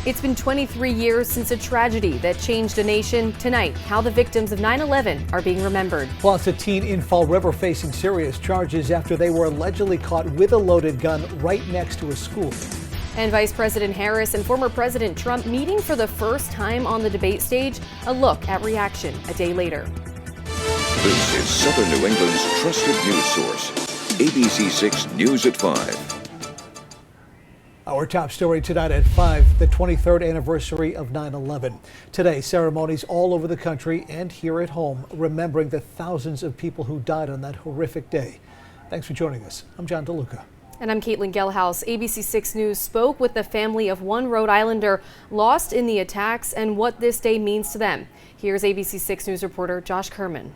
It's been 23 years since a tragedy that changed a nation. Tonight, how the victims of 9/11 are being remembered. Plus, a teen in Fall River facing serious charges after they were allegedly caught with a loaded gun right next to a school. And Vice President Harris and former President Trump meeting for the first time on the debate stage. A look at reaction a day later. This is Southern New England's trusted news source, ABC6 News at 5. Our top story tonight at 5, the 23rd anniversary of 9/11. Today, ceremonies all over the country and here at home, remembering the thousands of people who died on that horrific day. Thanks for joining us. I'm John DeLuca. And I'm Caitlin Gelhaus. ABC6 News spoke with the family of one Rhode Islander lost in the attacks and what this day means to them. Here's ABC6 News reporter Josh Kerman.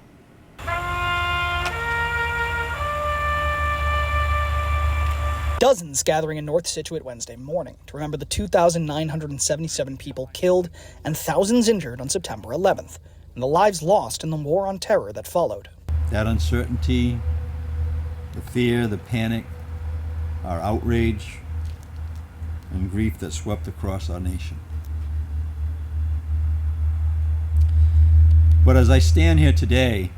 Dozens gathering in North Scituate Wednesday morning to remember the 2,977 people killed and thousands injured on September 11th, and the lives lost in the war on terror that followed. That uncertainty, the fear, the panic, our outrage, and grief that swept across our nation. But as I stand here today,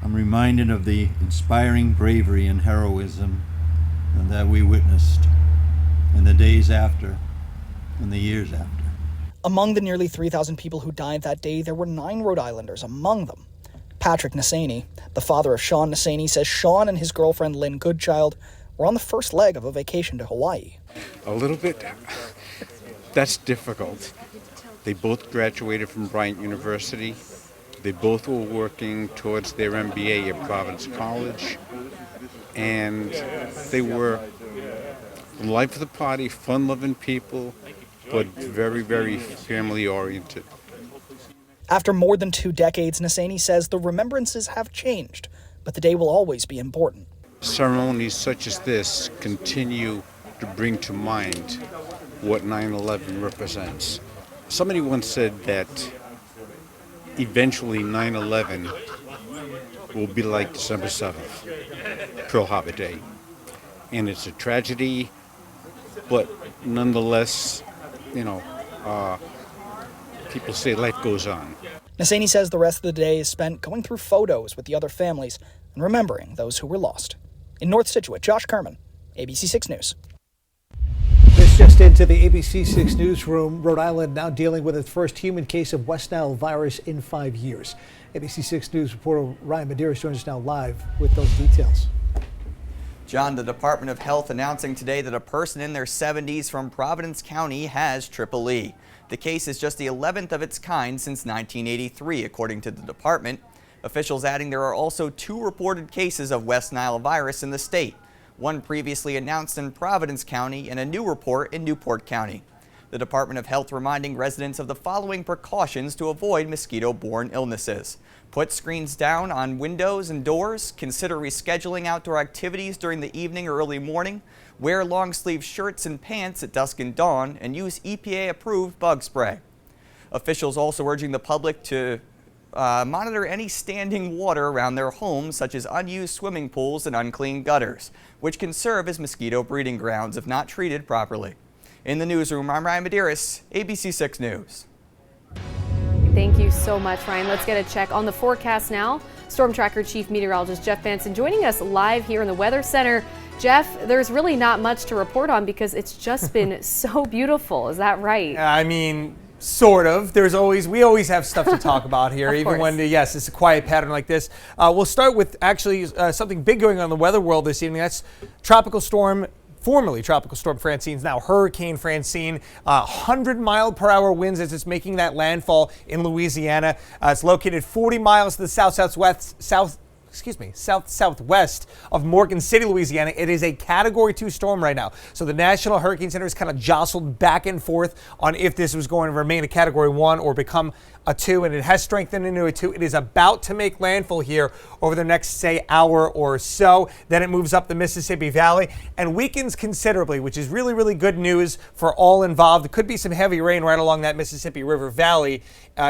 I'm reminded of the inspiring bravery and heroism that we witnessed in the days after and the years after. Among the nearly 3,000 people who died that day, there were 9 Rhode Islanders among them. Patrick Nassaney, the father of Sean Nassaney, says Sean and his girlfriend Lynn Goodchild were on the first leg of a vacation to Hawaii. A little bit. That's difficult. They both graduated from Bryant University. They both were working towards their MBA at Providence College. And they were life of the party, fun-loving people, but very, very family-oriented. After more than 2 decades, Nassaney says the remembrances have changed, but the day will always be important. Ceremonies such as this continue to bring to mind what 9/11 represents. Somebody once said that eventually 9/11 will be like December 7th, Pearl Harbor Day. And it's a tragedy, but nonetheless, people say life goes on. Nassaney says the rest of the day is spent going through photos with the other families and remembering those who were lost. In North Scituate, Josh Kerman, ABC6 News. This just into the ABC6 newsroom. Rhode Island now dealing with its first human case of West Nile virus in 5 years. ABC6 News reporter Ryan Medeiros joins us now live with those details. John, the Department of Health announcing today that a person in their 70s from Providence County has Triple E. The case is just the 11th of its kind since 1983, according to the department. Officials adding there are also 2 reported cases of West Nile virus in the state. One previously announced in Providence County and a new report in Newport County. The Department of Health reminding residents of the following precautions to avoid mosquito-borne illnesses. Put screens down on windows and doors. Consider rescheduling outdoor activities during the evening or early morning. Wear long-sleeve shirts and pants at dusk and dawn, and use EPA-approved bug spray. Officials also urging the public to monitor any standing water around their homes, such as unused swimming pools and unclean gutters, which can serve as mosquito breeding grounds if not treated properly. In the newsroom, I'm Ryan Medeiros, ABC6 News. Thank you so much, Ryan. Let's get a check on the forecast now. Storm Tracker Chief Meteorologist Jeff Benson joining us live here in the Weather Center. Jeff, there's really not much to report on because it's just been so beautiful. Is that right? I mean, sort of. We always have stuff to talk about here, even when, yes, it's a quiet pattern like this. We'll start with actually something big going on in the weather world this evening. That's formerly Tropical Storm Francine, now Hurricane Francine. 100-mile-per-hour winds as it's making that landfall in Louisiana. It's located 40 miles to the southwest of Morgan City, Louisiana. It is a Category 2 storm right now. So the National Hurricane Center is kind of jostled back and forth on if this was going to remain a Category 1 or become a 2, and it has strengthened into a 2. It is about to make landfall here over the next, say, hour or so. Then it moves up the Mississippi Valley and weakens considerably, which is really, really good news for all involved. There could be some heavy rain right along that Mississippi River Valley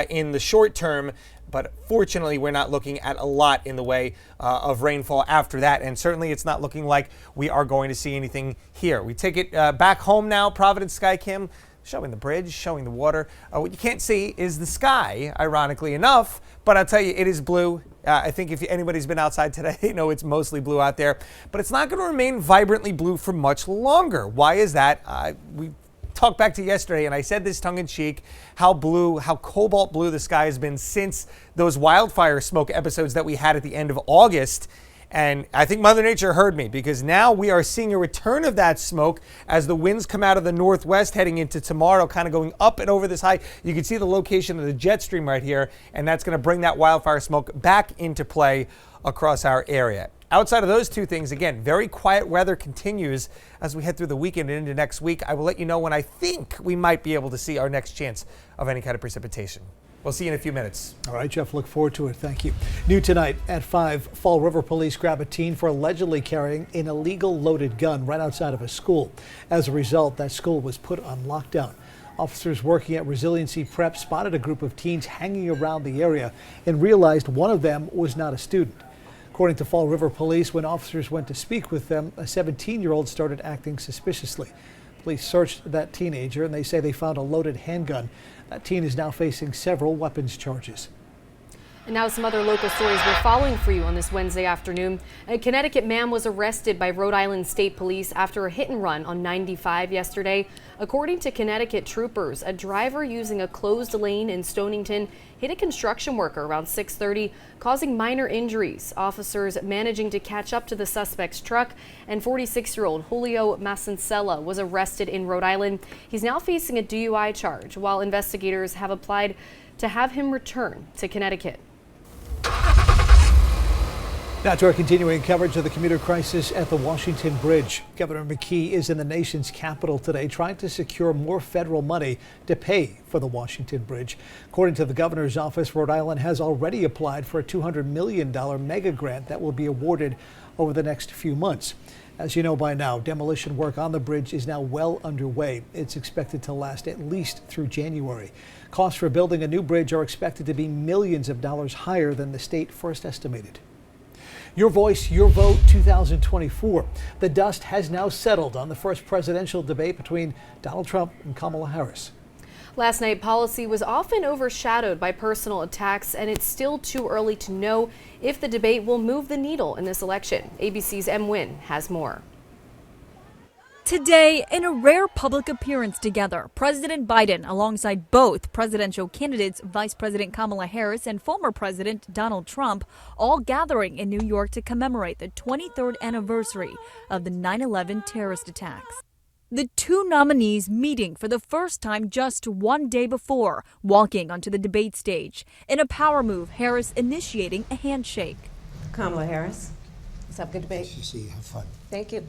in the short term. But fortunately, we're not looking at a lot in the way of rainfall after that. And certainly it's not looking like we are going to see anything here. We take it back home now. Providence SkyCam showing the bridge, showing the water. What you can't see is the sky, ironically enough, but I'll tell you, it is blue. I think if anybody's been outside today, you know it's mostly blue out there, but it's not going to remain vibrantly blue for much longer. Why is that? We talked back to yesterday, and I said this tongue-in-cheek, how cobalt blue the sky has been since those wildfire smoke episodes that we had at the end of August. And I think Mother Nature heard me, because now we are seeing a return of that smoke as the winds come out of the northwest heading into tomorrow, kind of going up and over this high. You can see the location of the jet stream right here, and that's going to bring that wildfire smoke back into play across our area. Outside of those two things, again, very quiet weather continues as we head through the weekend and into next week. I will let you know when I think we might be able to see our next chance of any kind of precipitation. We'll see you in a few minutes. All right, Jeff, look forward to it. Thank you. New tonight at 5, Fall River police grab a teen for allegedly carrying an illegal loaded gun right outside of a school. As a result, that school was put on lockdown. Officers working at Resiliency Prep spotted a group of teens hanging around the area and realized one of them was not a student. According to Fall River Police, when officers went to speak with them, a 17-year-old started acting suspiciously. Police searched that teenager, and they say they found a loaded handgun. That teen is now facing several weapons charges. And now some other local stories we're following for you on this Wednesday afternoon. A Connecticut man was arrested by Rhode Island State Police after a hit and run on 95 yesterday. According to Connecticut troopers, a driver using a closed lane in Stonington hit a construction worker around 6:30, causing minor injuries. Officers managing to catch up to the suspect's truck, and 46-year-old Julio Massincella was arrested in Rhode Island. He's now facing a DUI charge, while investigators have applied to have him return to Connecticut. Now to our continuing coverage of the commuter crisis at the Washington Bridge. Governor McKee is in the nation's capital today trying to secure more federal money to pay for the Washington Bridge. According to the governor's office, Rhode Island has already applied for a $200 million mega grant that will be awarded over the next few months. As you know by now, demolition work on the bridge is now well underway. It's expected to last at least through January. Costs for building a new bridge are expected to be millions of dollars higher than the state first estimated. Your Voice, Your Vote 2024. The dust has now settled on the first presidential debate between Donald Trump and Kamala Harris. Last night, policy was often overshadowed by personal attacks, and it's still too early to know if the debate will move the needle in this election. ABC's M. Nguyen has more. Today, in a rare public appearance together, President Biden, alongside both presidential candidates, Vice President Kamala Harris and former President Donald Trump, all gathering in New York to commemorate the 23rd anniversary of the 9/11 terrorist attacks. The two nominees meeting for the first time just one day before, walking onto the debate stage. In a power move, Harris initiating a handshake. Kamala Harris, let's have a good debate. Nice to see you. Have fun. Thank you.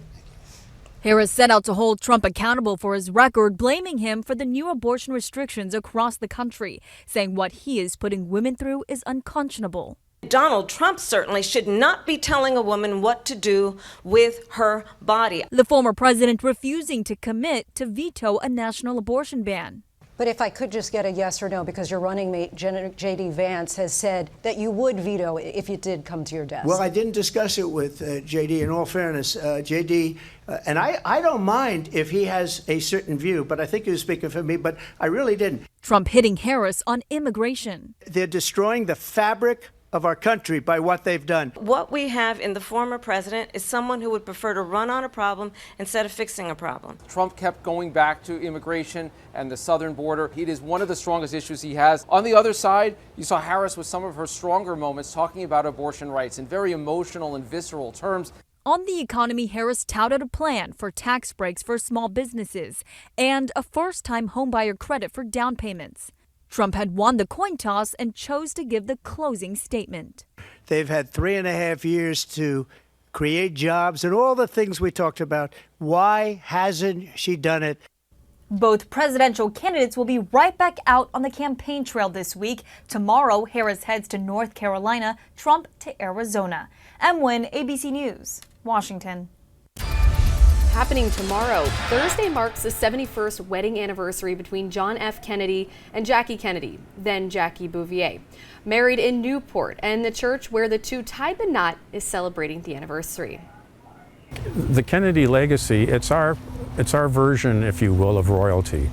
Harris set out to hold Trump accountable for his record, blaming him for the new abortion restrictions across the country, saying what he is putting women through is unconscionable. Donald Trump certainly should not be telling a woman what to do with her body. The former president refusing to commit to veto a national abortion ban. But if I could just get a yes or no, because your running mate, J.D. Vance, has said that you would veto if it did come to your desk. Well, I didn't discuss it with J.D. In all fairness, J.D., and I don't mind if he has a certain view, but I think he was speaking for me, but I really didn't. Trump hitting Harris on immigration. They're destroying the fabric of our country by what they've done. What we have in the former president is someone who would prefer to run on a problem instead of fixing a problem. Trump kept going back to immigration and the southern border. It is one of the strongest issues he has. On the other side, you saw Harris with some of her stronger moments talking about abortion rights in very emotional and visceral terms. On the economy, Harris touted a plan for tax breaks for small businesses and a first-time homebuyer credit for down payments. Trump had won the coin toss and chose to give the closing statement. They've had 3.5 years to create jobs and all the things we talked about. Why hasn't she done it? Both presidential candidates will be right back out on the campaign trail this week. Tomorrow, Harris heads to North Carolina, Trump to Arizona. M. Nguyen, ABC News, Washington. Happening tomorrow, Thursday marks the 71st wedding anniversary between John F. Kennedy and Jackie Kennedy, then Jackie Bouvier. Married in Newport, and the church where the two tied the knot is celebrating the anniversary. The Kennedy legacy, it's our version, if you will, of royalty.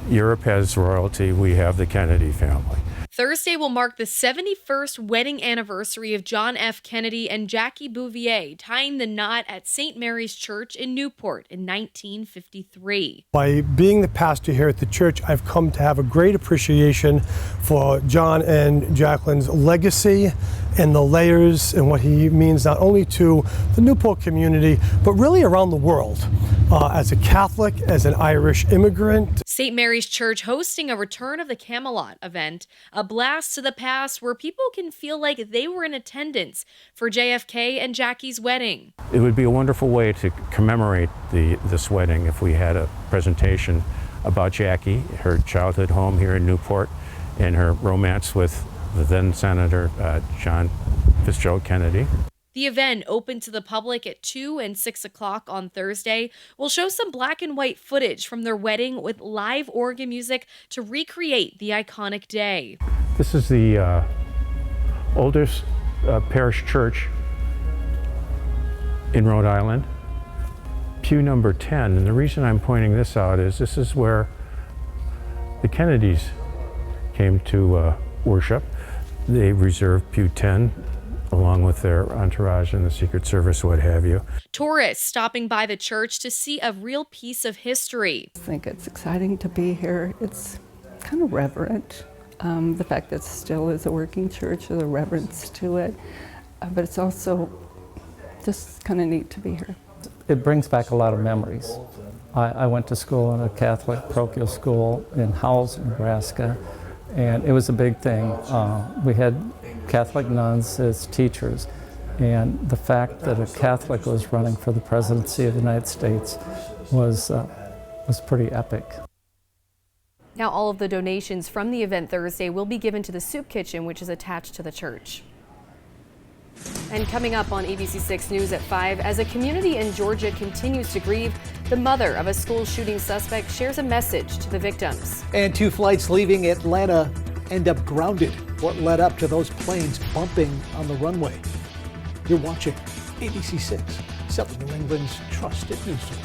Europe has royalty, we have the Kennedy family. Thursday will mark the 71st wedding anniversary of John F. Kennedy and Jackie Bouvier, tying the knot at St. Mary's Church in Newport in 1953. By being the pastor here at the church, I've come to have a great appreciation for John and Jacqueline's legacy and the layers and what he means not only to the Newport community, but really around the world. As a Catholic, as an Irish immigrant. St. Mary's Church hosting a Return of the Camelot event, a blast to the past where people can feel like they were in attendance for JFK and Jackie's wedding. It would be a wonderful way to commemorate this wedding if we had a presentation about Jackie, her childhood home here in Newport, and her romance with the then Senator John Fitzgerald Kennedy. The event, open to the public at 2 and 6 o'clock on Thursday, will show some black and white footage from their wedding with live organ music to recreate the iconic day. This is the oldest parish church in Rhode Island, pew number 10. And the reason I'm pointing this out is this is where the Kennedys came to worship. They reserved pew 10 along with their entourage and the Secret Service, what have you. Tourists stopping by the church to see a real piece of history. I think it's exciting to be here. It's kind of reverent. The fact that it still is a working church, there's a reverence to it. But it's also just kind of neat to be here. It brings back a lot of memories. I went to school in a Catholic parochial school in Howells, Nebraska, and it was a big thing. We had Catholic nuns as teachers, and the fact that a Catholic was running for the presidency of the United States was pretty epic. Now all of the donations from the event Thursday will be given to the soup kitchen, which is attached to the church. And coming up on ABC6 News at 5, as a community in Georgia continues to grieve, the mother of a school shooting suspect shares a message to the victims. And 2 flights leaving Atlanta end up grounded. What led up to those planes bumping on the runway? You're watching ABC6, Southern New England's trusted news source.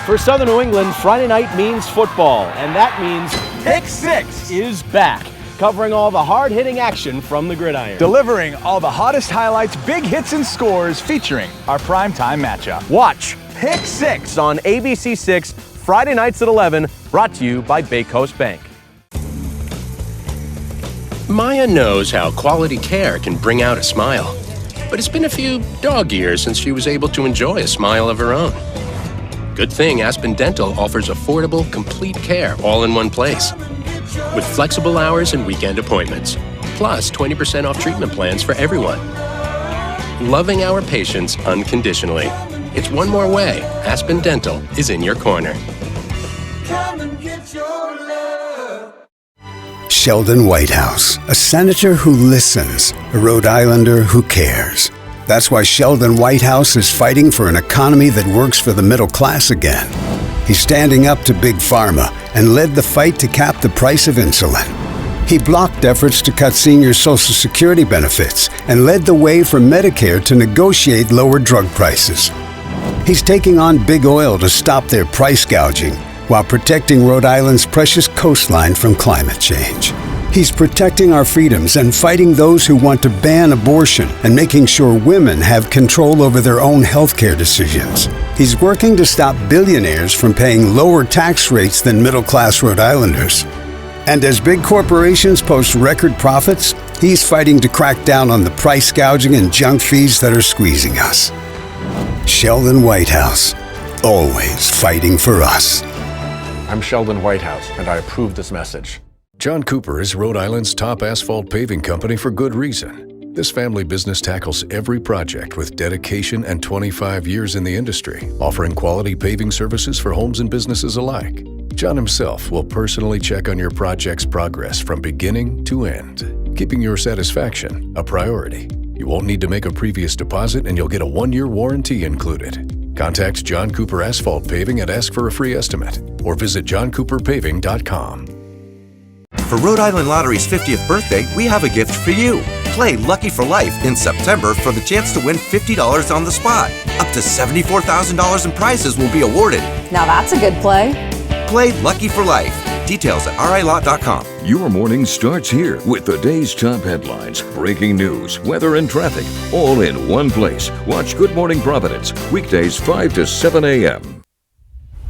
For Southern New England, Friday night means football, and that means Pick 6 is back, covering all the hard-hitting action from the gridiron. Delivering all the hottest highlights, big hits, and scores featuring our primetime matchup. Watch Pick 6 on ABC6, Friday nights at 11, brought to you by Bay Coast Bank. Maya knows how quality care can bring out a smile, but it's been a few dog years since she was able to enjoy a smile of her own. Good thing Aspen Dental offers affordable, complete care all in one place, with flexible hours and weekend appointments, plus 20% off treatment plans for everyone. Loving our patients unconditionally. It's one more way Aspen Dental is in your corner. Come and get your love. Sheldon Whitehouse, a senator who listens, a Rhode Islander who cares. That's why Sheldon Whitehouse is fighting for an economy that works for the middle class again. He's standing up to Big Pharma and led the fight to cap the price of insulin. He blocked efforts to cut senior Social Security benefits and led the way for Medicare to negotiate lower drug prices. He's taking on Big Oil to stop their price gouging while protecting Rhode Island's precious coastline from climate change. He's protecting our freedoms and fighting those who want to ban abortion and making sure women have control over their own health care decisions. He's working to stop billionaires from paying lower tax rates than middle-class Rhode Islanders. And as big corporations post record profits, he's fighting to crack down on the price gouging and junk fees that are squeezing us. Sheldon Whitehouse, always fighting for us. I'm Sheldon Whitehouse, and I approve this message. John Cooper is Rhode Island's top asphalt paving company for good reason. This family business tackles every project with dedication and 25 years in the industry, offering quality paving services for homes and businesses alike. John himself will personally check on your project's progress from beginning to end, keeping your satisfaction a priority. You won't need to make a previous deposit, and you'll get a 1-year warranty included. Contact John Cooper Asphalt Paving and ask for a free estimate, or visit johncooperpaving.com. For Rhode Island Lottery's 50th birthday, we have a gift for you. Play Lucky for Life in September for the chance to win $50 on the spot. Up to $74,000 in prizes will be awarded. Now that's a good play. Play Lucky for Life. Details at RILot.com. Your morning starts here with the day's top headlines, breaking news, weather, and traffic, all in one place. Watch Good Morning Providence, weekdays 5 to 7 a.m.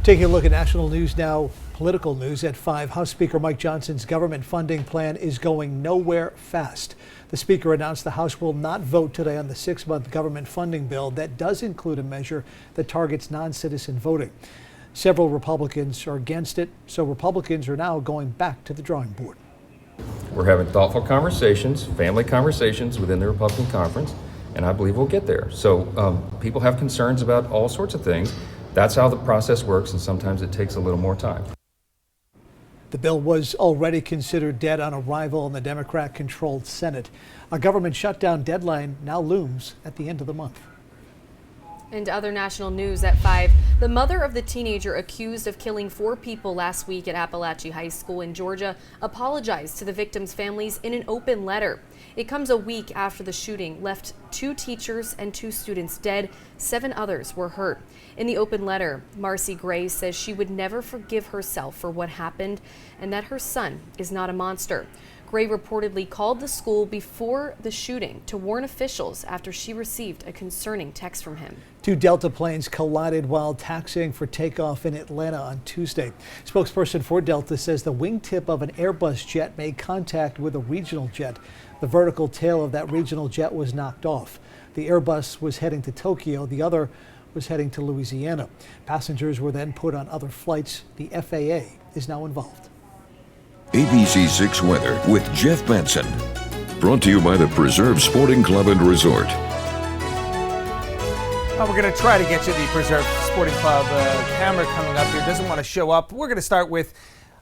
Taking a look at national news now, political news at 5. House Speaker Mike Johnson's government funding plan is going nowhere fast. The Speaker announced the House will not vote today on the 6-month government funding bill that does include a measure that targets non-citizen voting. Several Republicans are against it, so Republicans are now going back to the drawing board. We're having thoughtful conversations, family conversations within the Republican conference, and I believe we'll get there. So people have concerns about all sorts of things. That's how the process works, and sometimes it takes a little more time. The bill was already considered dead on arrival in the Democrat-controlled Senate. A government shutdown deadline now looms at the end of the month. And other national news at 5. The mother of the teenager accused of killing 4 people last week at Appalachia High School in Georgia apologized to the victims' families in an open letter. It comes a week after the shooting left 2 teachers and 2 students dead. 7 others were hurt. In the open letter, Marcy Gray says she would never forgive herself for what happened and that her son is not a monster. Gray reportedly called the school before the shooting to warn officials after she received a concerning text from him. 2 Delta planes collided while taxiing for takeoff in Atlanta on Tuesday. Spokesperson for Delta says the wingtip of an Airbus jet made contact with a regional jet. The vertical tail of that regional jet was knocked off. The Airbus was heading to Tokyo. The other was heading to Louisiana. Passengers were then put on other flights. The FAA is now involved. ABC 6 Weather with Jeff Benson. Brought to you by the Preserve Sporting Club and Resort. We're going to try to get you the Preserve Sporting Club camera coming up here. Doesn't want to show up. We're going to start with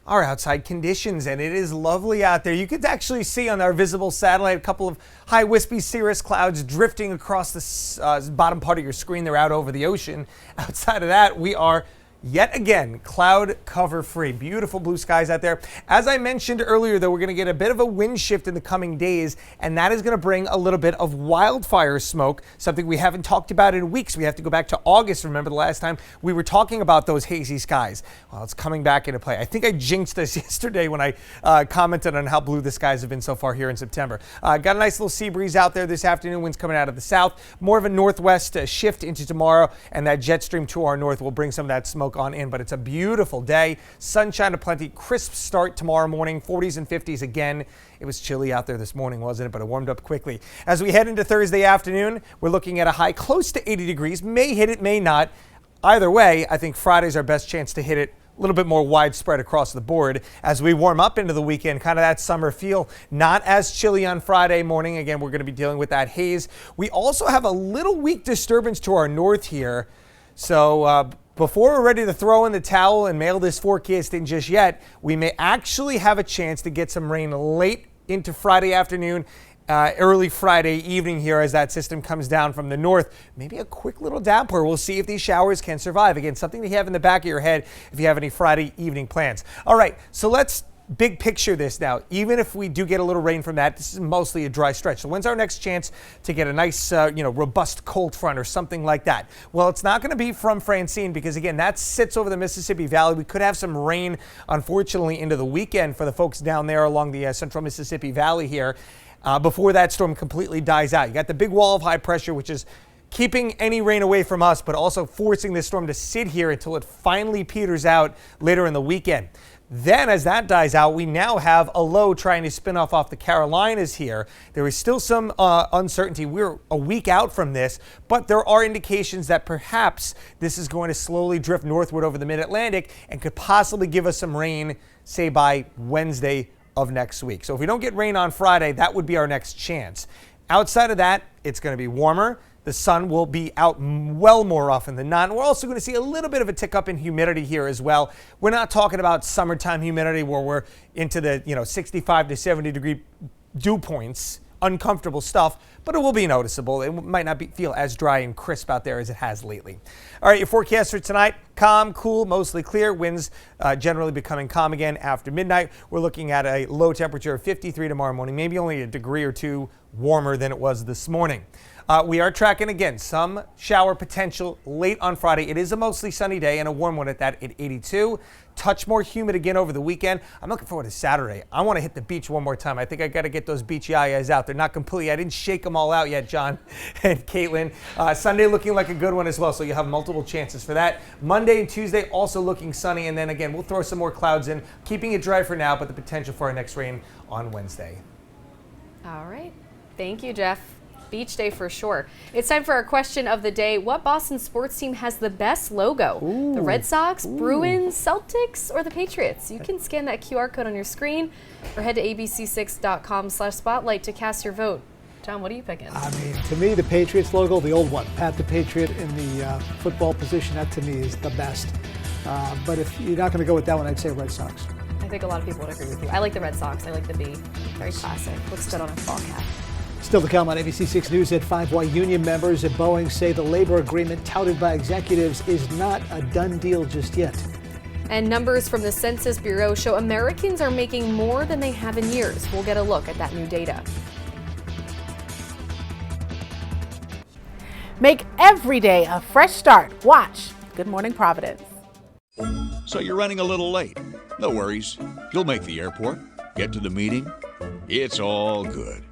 our outside conditions, and it is lovely out there. You could actually see on our visible satellite a couple of high wispy cirrus clouds drifting across the bottom part of your screen. They're out over the ocean. Outside of that, we are yet again cloud cover free. Beautiful blue skies out there. As I mentioned earlier, though, we're going to get a bit of a wind shift in the coming days, and that is going to bring a little bit of wildfire smoke, something we haven't talked about in weeks. We have to go back to August. Remember the last time we were talking about those hazy skies? Well, it's coming back into play. I think I jinxed us yesterday when I commented on how blue the skies have been so far here in September. Got a nice little sea breeze out there this afternoon. Winds coming out of the south. More of a northwest shift into tomorrow, and that jet stream to our north will bring some of that smoke on in, but it's a beautiful day. Sunshine aplenty, crisp start tomorrow morning, 40s and 50s again. It was chilly out there this morning, wasn't it? But it warmed up quickly. As we head into Thursday afternoon, we're looking at a high close to 80 degrees. May hit it, may not. Either way, I think Friday's our best chance to hit it a little bit more widespread across the board as we warm up into the weekend, kind of that summer feel. Not as chilly on Friday morning. Again, we're going to be dealing with that haze. We also have a little weak disturbance to our north here. So before we're ready to throw in the towel and mail this forecast in just yet, we may actually have a chance to get some rain late into Friday afternoon, early Friday evening here as that system comes down from the north. Maybe a quick little downpour. We'll see if these showers can survive. Again, something to have in the back of your head if you have any Friday evening plans. All right, so let's big picture this now. Even if we do get a little rain from that, this is mostly a dry stretch. So when's our next chance to get a nice, robust cold front or something like that? Well, it's not going to be from Francine because, again, that sits over the Mississippi Valley. We could have some rain, unfortunately, into the weekend for the folks down there along the central Mississippi Valley here before that storm completely dies out. You got the big wall of high pressure, which is keeping any rain away from us, but also forcing this storm to sit here until it finally peters out later in the weekend. Then as that dies out, we now have a low trying to spin off the Carolinas here. There is still some uncertainty. We're a week out from this, but there are indications that perhaps this is going to slowly drift northward over the mid-Atlantic and could possibly give us some rain, say by Wednesday of next week. So if we don't get rain on Friday, that would be our next chance. Outside of that, it's going to be warmer. The sun will be out well more often than not. And we're also going to see a little bit of a tick up in humidity here as well. We're not talking about summertime humidity where we're into the 65 to 70 degree dew points, uncomfortable stuff, but it will be noticeable. It might not feel as dry and crisp out there as it has lately. All right, your forecast for tonight, calm, cool, mostly clear. Winds generally becoming calm again after midnight. We're looking at a low temperature of 53 tomorrow morning, maybe only a degree or two warmer than it was this morning. We are tracking again some shower potential late on Friday. It is a mostly sunny day and a warm one at that at 82. Touch more humid again over the weekend. I'm looking forward to Saturday. I want to hit the beach one more time. I think I got to get those beach yayas out. They're not completely. I didn't shake them all out yet, John and Caitlin. Sunday looking like a good one as well, so you have multiple chances for that. Monday and Tuesday also looking sunny, and then again we'll throw some more clouds in, keeping it dry for now, but the potential for our next rain on Wednesday. All right. Thank you, Jeff. Beach day for sure. It's time for our question of the day. What Boston sports team has the best logo? Ooh. The Red Sox, Bruins, Celtics, or the Patriots? You can scan that QR code on your screen or head to abc6.com/spotlight to cast your vote. John, what are you picking? I mean, to me, the Patriots logo, the old one, Pat the Patriot in the football position, that to me is the best. But if you're not going to go with that one, I'd say Red Sox. I think a lot of people would agree with you. I like the Red Sox. I like the B. Very classic. Looks good on a fall cap. Still to come on ABC 6 News at 5, why union members at Boeing say the labor agreement touted by executives is not a done deal just yet. And numbers from the Census Bureau show Americans are making more than they have in years. We'll get a look at that new data. Make every day a fresh start. Watch Good Morning Providence. So you're running a little late. No worries. You'll make the airport, get to the meeting. It's all good.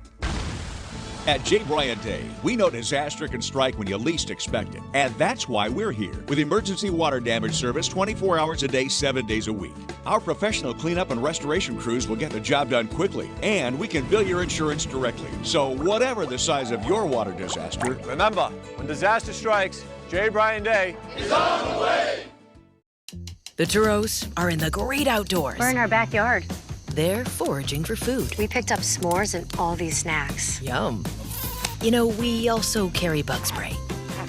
At J. Bryant Day, we know disaster can strike when you least expect it. And that's why we're here with emergency water damage service 24 hours a day, 7 days a week. Our professional cleanup and restoration crews will get the job done quickly, and we can bill your insurance directly. So whatever the size of your water disaster, remember, when disaster strikes, J. Bryant Day is on the way. The Turos are in the great outdoors. We're in our backyard. They're foraging for food. We picked up s'mores and all these snacks. Yum. You know, we also carry bug spray.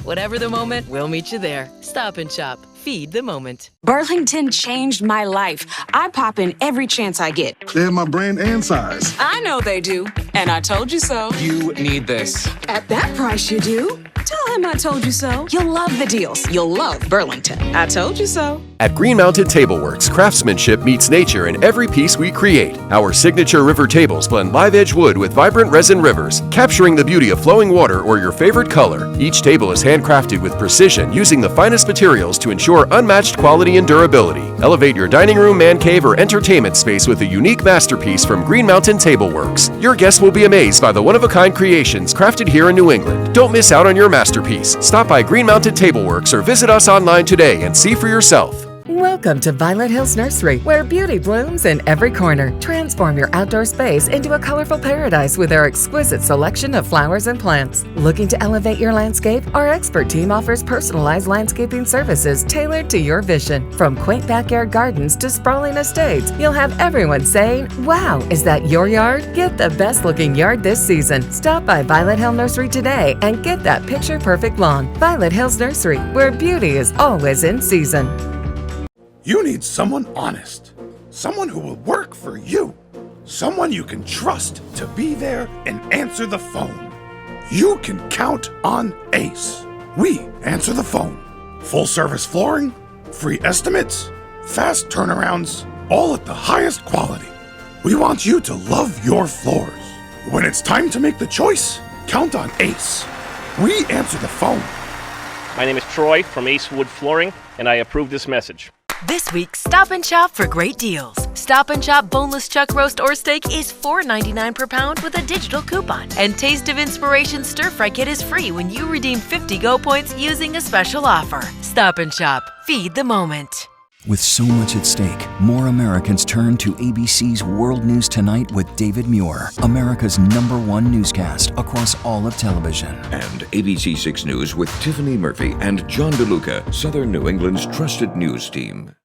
Whatever the moment, we'll meet you there. Stop and Shop. Feed the moment. Burlington changed my life. I pop in every chance I get. They have my brand and size. I know they do, and I told you so. You need this. At that price you do. Tell him I told you so. You'll love the deals. You'll love Burlington. I told you so. At Green Mountain Tableworks, craftsmanship meets nature in every piece we create. Our signature river tables blend live edge wood with vibrant resin rivers, capturing the beauty of flowing water or your favorite color. Each table is handcrafted with precision using the finest materials to ensure unmatched quality and durability. Elevate your dining room, man cave, or entertainment space with a unique masterpiece from Green Mountain Tableworks. Your guests will be amazed by the one-of-a-kind creations crafted here in New England. Don't miss out on your masterpiece. Stop by Green Mountain Tableworks or visit us online today and see for yourself. Welcome to Violet Hills Nursery, where beauty blooms in every corner. Transform your outdoor space into a colorful paradise with our exquisite selection of flowers and plants. Looking to elevate your landscape? Our expert team offers personalized landscaping services tailored to your vision. From quaint backyard gardens to sprawling estates, you'll have everyone saying, "Wow, is that your yard?" Get the best looking yard this season. Stop by Violet Hill Nursery today and get that picture-perfect lawn. Violet Hills Nursery, where beauty is always in season. You need someone honest, someone who will work for you, someone you can trust to be there and answer the phone. You can count on Ace. We answer the phone. Full service flooring, free estimates, fast turnarounds, all at the highest quality. We want you to love your floors. When it's time to make the choice, count on Ace. We answer the phone. My name is Troy from Ace Wood Flooring, and I approve this message. This week, Stop and Shop for great deals. Stop and Shop boneless chuck roast or steak is $4.99 per pound with a digital coupon. And Taste of Inspiration Stir Fry Kit is free when you redeem 50 Go points using a special offer. Stop and Shop. Feed the moment. With so much at stake, more Americans turn to ABC's World News Tonight with David Muir, America's #1 newscast across all of television. And ABC 6 News with Tiffany Murphy and John DeLuca, Southern New England's trusted news team.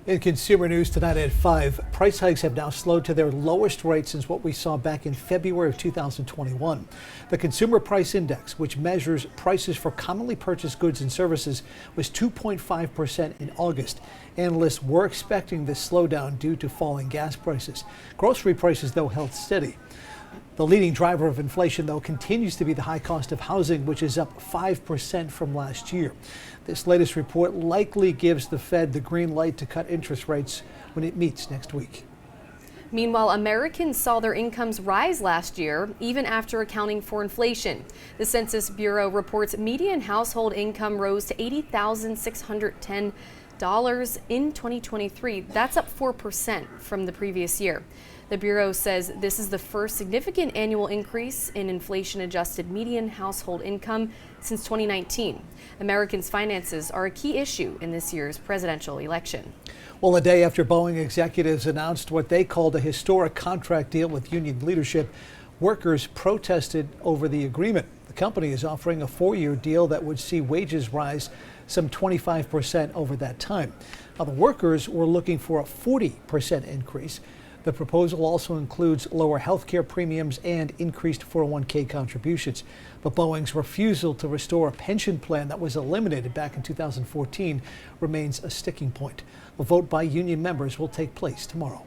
In consumer news tonight at 5, price hikes have now slowed to their lowest rate since what we saw back in February of 2021. The Consumer Price Index, which measures prices for commonly purchased goods and services, was 2.5% in August. Analysts were expecting this slowdown due to falling gas prices. Grocery prices, though, held steady. The leading driver of inflation, though, continues to be the high cost of housing, which is up 5% from last year. This latest report likely gives the Fed the green light to cut interest rates when it meets next week. Meanwhile, Americans saw their incomes rise last year, even after accounting for inflation. The Census Bureau reports median household income rose to $80,610 in 2023. That's up 4% from the previous year. The Bureau says this is the first significant annual increase in inflation-adjusted median household income since 2019. Americans' finances are a key issue in this year's presidential election. Well, a day after Boeing executives announced what they called a historic contract deal with union leadership, workers protested over the agreement. The company is offering a 4-year deal that would see wages rise some 25% over that time. Now, the workers were looking for a 40% increase. The proposal also includes lower health care premiums and increased 401k contributions. But Boeing's refusal to restore a pension plan that was eliminated back in 2014 remains a sticking point. A vote by union members will take place tomorrow.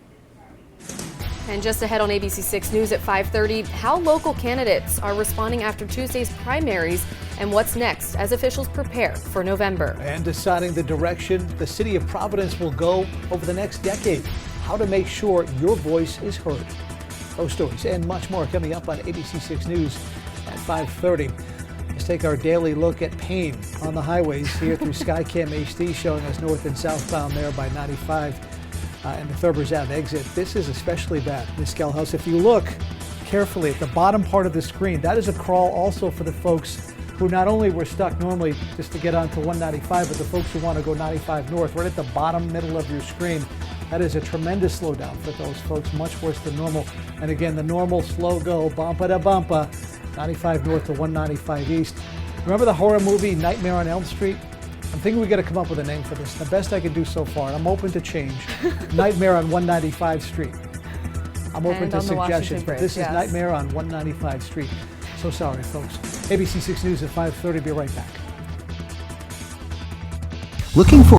And just ahead on ABC 6 News at 5:30, how local candidates are responding after Tuesday's primaries and what's next as officials prepare for November. And deciding the direction the city of Providence will go over the next decade. How to make sure your voice is heard. Those stories and much more coming up on ABC 6 News at 5:30. Let's take our daily look at pain on the highways here through Skycam HD, showing us north and southbound there by 95 and the Thurbers Ave exit. This is especially bad, Ms. Gelhaus. If you look carefully at the bottom part of the screen, that is a crawl also for the folks who not only were stuck normally just to get onto 195, but the folks who want to go 95 north, right at the bottom middle of your screen. That is a tremendous slowdown for those folks, much worse than normal. And again, the normal slow go, bumpa da bumpa, 95 north to 195 east. Remember the horror movie Nightmare on Elm Street? I'm thinking we got to come up with a name for this. The best I can do so far, and I'm open to change. Nightmare on 195 Street. I'm open to suggestions, but this is Nightmare on 195 Street. So sorry, folks. ABC 6 News at 5:30. Be right back. Looking for